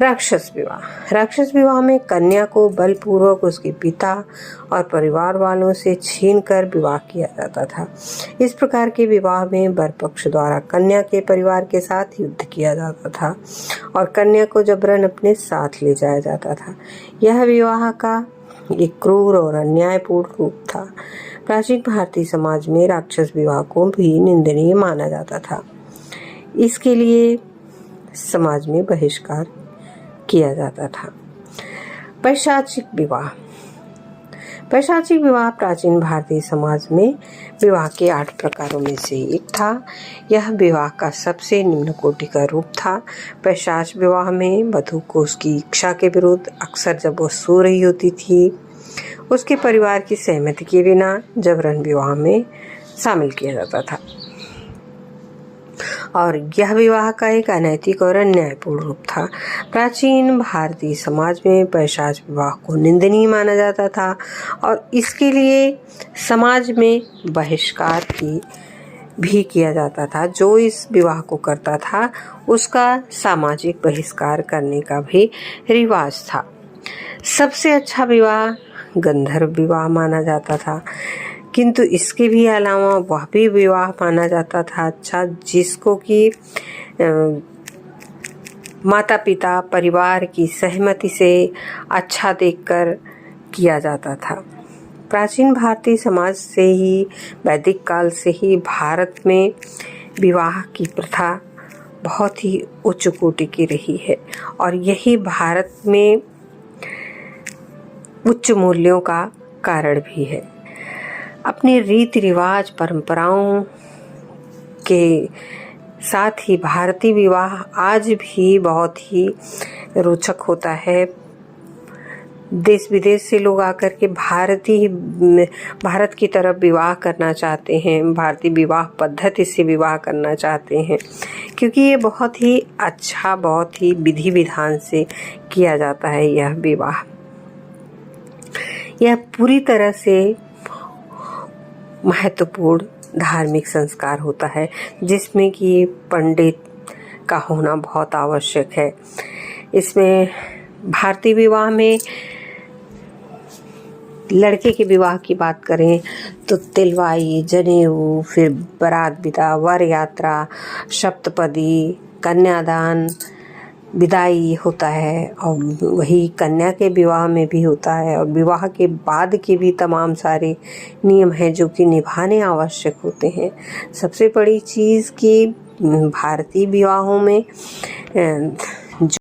राक्षस विवाह में कन्या को बलपूर्वक उसके पिता और परिवार वालों से छीनकर विवाह किया जाता था। इस प्रकार के विवाह में वर पक्ष द्वारा कन्या के परिवार के साथ युद्ध किया जाता था और कन्या को जबरन अपने साथ ले जाया जाता था। यह विवाह का एक क्रूर और अन्यायपूर्ण रूप था। प्राचीन भारतीय समाज में राक्षस विवाह को भी निंदनीय माना जाता था। इसके लिए समाज में बहिष्कार किया जाता था। पैशाचिक विवाह प्राचीन भारतीय समाज में विवाह के 8 प्रकारों में से एक था। यह विवाह का सबसे निम्न कोटि का रूप था। पैशाच विवाह में वधू को उसकी इच्छा के विरुद्ध, अक्सर जब वो सो रही होती थी, उसके परिवार की सहमति के बिना जबरन विवाह में शामिल किया जाता था और यह विवाह का एक अनैतिक और अन्यायपूर्ण रूप था। प्राचीन भारतीय समाज में पैशाच विवाह को निंदनीय माना जाता था और इसके लिए समाज में बहिष्कार भी किया जाता था। जो इस विवाह को करता था उसका सामाजिक बहिष्कार करने का भी रिवाज था। सबसे अच्छा विवाह गंधर्व विवाह माना जाता था, किंतु इसके भी अलावा वह भी विवाह माना जाता था अच्छा जिसको कि माता पिता परिवार की सहमति से अच्छा देखकर किया जाता था। प्राचीन भारतीय समाज से ही, वैदिक काल से ही भारत में विवाह की प्रथा बहुत ही उच्च कोटि की रही है और यही भारत में उच्च मूल्यों का कारण भी है। अपने रीति रिवाज परंपराओं के साथ ही भारतीय विवाह आज भी बहुत ही रोचक होता है। देश विदेश से लोग आकर के भारत की तरफ विवाह करना चाहते हैं, भारतीय विवाह पद्धति से विवाह करना चाहते हैं, क्योंकि ये बहुत ही अच्छा, बहुत ही विधि विधान से किया जाता है। यह विवाह यह पूरी तरह से महत्वपूर्ण धार्मिक संस्कार होता है जिसमें कि पंडित का होना बहुत आवश्यक है। इसमें भारतीय विवाह में लड़के के विवाह की बात करें तो तिलवाई, जनेऊ, फिर बारात विदा, वर यात्रा, सप्तपदी, कन्यादान, विदाई होता है और वही कन्या के विवाह में भी होता है और विवाह के बाद के भी तमाम सारे नियम हैं जो कि निभाने आवश्यक होते हैं। सबसे बड़ी चीज़ कि भारतीय विवाहों में